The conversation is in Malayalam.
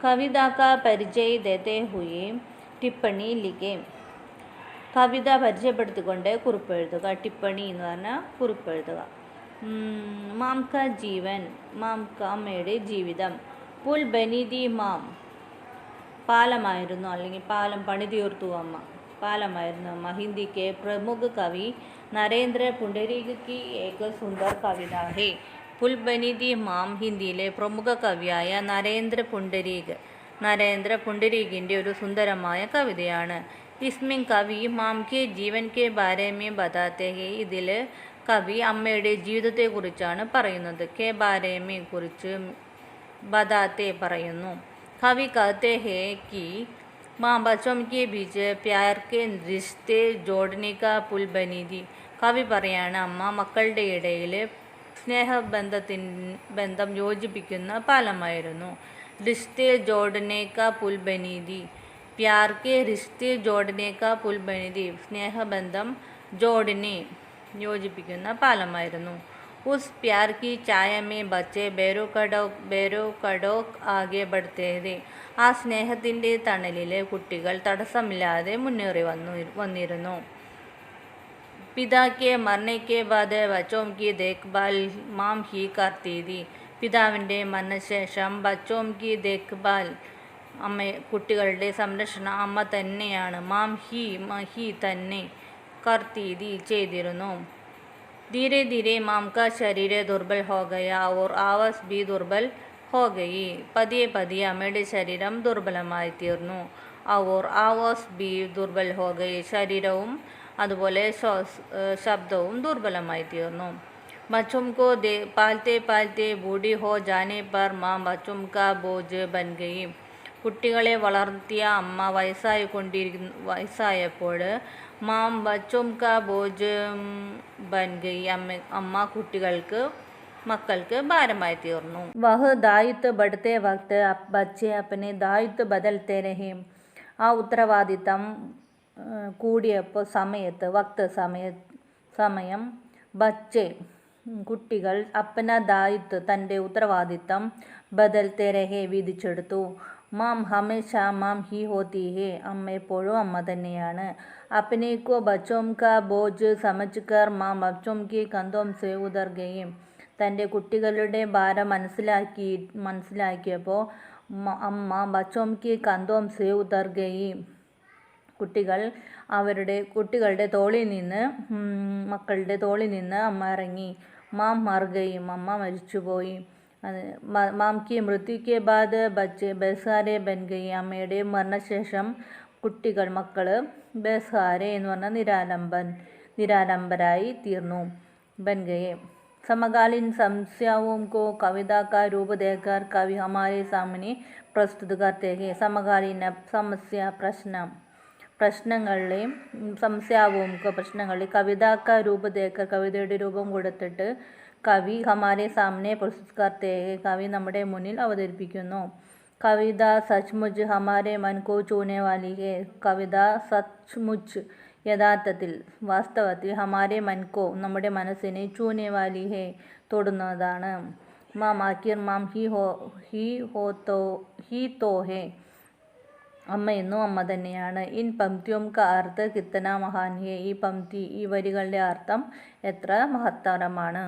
कविता का परिचय देते हुए टिप्पणी लिखें. കവിത പരിചയപ്പെടുത്തിക്കൊണ്ട് കുറിപ്പെഴുതുക. ടിപ്പണി എന്ന് പറഞ്ഞാൽ കുറിപ്പെഴുതുക. മാം കാ ജീവൻ, മാം കാ അമ്മയുടെ ജീവിതം. പുൽ ബനിതി മാം, പാലമായിരുന്നു അല്ലെങ്കിൽ പാലം പണി തീർത്തു അമ്മ, പാലമായിരുന്നു അമ്മ. ഹിന്ദി കെ പ്രമുഖ കവി നരേന്ദ്ര പുണ്ടരീക് की एक सुंदर कविता है. പുൽ ബനിതി മാം ഹിന്ദിയിലെ പ്രമുഖ കവിയായ നരേന്ദ്ര പുണ്ടരീകിൻ്റെ ഒരു സുന്ദരമായ കവിതയാണ്. इसमें കവി മാം കെ ജീവൻ കെ ബാരെ മേ ബതാത്തെ ഹെ. ഇതിൽ കവി അമ്മയുടെ ജീവിതത്തെക്കുറിച്ചാണ് പറയുന്നത്. കെ ബാരെ മേ കുറിച്ച്, ബതാത്തെ പറയുന്നു. കവി कहते हैं कि माँ बच्चों के बीच प्यार के रिश्ते जोड़ने का पुल बनी थी. കവി പറയാണ് അമ്മ മക്കളുടെ ഇടയിൽ ബന്ധം യോജിപ്പിക്കുന്ന പാലമായിരുന്നു. റിശ്ते जोड़ने का पुल बनी थी. प्यार के रिश्ते जोड़ने का पुल बनी थी. സ്നേഹബന്ധം ജോഡിനെ യോജിപ്പിക്കുന്ന പാലമായിരുന്നു. ഉസ് പ്യാർ की छाया में बच्चे बेरोकड़ोक आगे बढ़ते थे. ആ സ്നേഹത്തിൻ്റെ തണലിൽ കുട്ടികൾ തടസ്സമില്ലാതെ മുന്നേറി വന്നിരുന്നു. पिता के मरने के बाद बच्चों की देखभाल माम ही करती थी. പിതാവിൻ്റെ മരണശേഷം ബച്ചോം കി ദേഖ്ഭാൽ, കുട്ടികളുടെ സംരക്ഷണം അമ്മ തന്നെയാണ്. മാം ഹി തന്നെ, കർത്തീതി ചെയ്തിരുന്നു. ധീരെ ധീരെ മാം കാ ശരീര ദുർബൽ ഹോ ഗയ ഓർ ആവാസ് ബി ദുർബൽ ഹോ ഗയി. പതിയെ പതിയെ അമ്മയുടെ ശരീരം ദുർബലമായി തീർന്നു. ഓർ ആവാസ് ബി ദുർബൽ ഹോ ഗയി, ശരീരവും അതുപോലെ ശബ്ദവും ദുർബലമായി തീർന്നു. बच्चों को पालते पालते बूढ़ी हो जाने पर माँ बच्चों का बोझ बन गई. കുട്ടികളെ വളർത്തിയ അമ്മ വയസ്സായപ്പോൾ മാം ബച്ചോം കാ ബോജ് ബൻ ഗയി, അമ്മ മക്കൾക്ക് ഭാരമായി തീർന്നു. വഹ് ദായിത്വ ബഡ്ത്തെ വക്ത് ബച്ചെ അപ്പനെ ദായിത്വ ബദൽത്തെ രഹേ. ആ ഉത്തരവാദിത്തം കൂടിയപ്പോൾ സമയം ബച്ചെ കുട്ടികൾ അപ്പന ദായിത്വ തൻ്റെ ഉത്തരവാദിത്തം ബദൽത്തെ രഹേ വിധിച്ചെടുത്തു. മാം ഹമേശ മാം ഹി ഹോത്തി ഹേ, അമ്മ എപ്പോഴും അമ്മ തന്നെയാണ്. അപ്പനെ കോ ബച്ചോം കാ ബോജ് സമജ് കർ മാം ബച്ചോം കി കന്തോം സെ ഉതർ ഗയി. തൻ്റെ കുട്ടികളുടെ ഭാരം മനസ്സിലാക്കിയപ്പോൾ അമ്മ ബച്ചോം കി കന്തോം സെ ഉതർ ഗയി, കുട്ടികളുടെ മക്കളുടെ തോളിൽ നിന്ന് അമ്മ ഇറങ്ങി. മാം മർ ഗയി, അമ്മ മരിച്ചുപോയി. മാം കി മൃത്യു കെ ബാദ് ബच्चे ബേസാരെ ബൻ ഗയി. അമ്മയുടെ മരണശേഷം മക്കൾ ബേസാരെ എന്ന് പറഞ്ഞാൽ നിരാലംബരായി തീർന്നു. ബൻ ഗയെ. സമകാലീൻ समस्याओं को कविता का रूप देकर कवि हमारे सामने प्रस्तुत करते हैं. സമകാലീന പ്രശ്നങ്ങളെയും കവിതാക്ക രൂപ ദേക്കർ, കവിതയുടെ രൂപം കൊടുത്തിട്ട് കവി ഹമാരെ സാമനെ പ്രസ്തുത് കർത്തേ ഹെ, കവി നമ്മുടെ മുന്നിൽ അവതരിപ്പിക്കുന്നു. കവിത സച്മുച്ച് ഹമാരെ മൻ കോ ചൂനെ വാലി ഹെ. കവിത സച്മുച്ച് യഥാർത്ഥത്തിൽ, വാസ്തവത്തിൽ, ഹമാരെ മൻ കോ നമ്മുടെ മനസ്സിനെ ചൂനെ Valley he തൊടുന്നതാണ്. Ma'am Aakhir ma'am he തോ ഹെ, അമ്മ എന്നും അമ്മ തന്നെയാണ്. ഇൻ പംക്തിയോം കാ അർത്ഥ കിത്തന മഹാൻ ഹെ. ഈ വരികളുടെ അർത്ഥം എത്ര മഹത്തരമാണ്.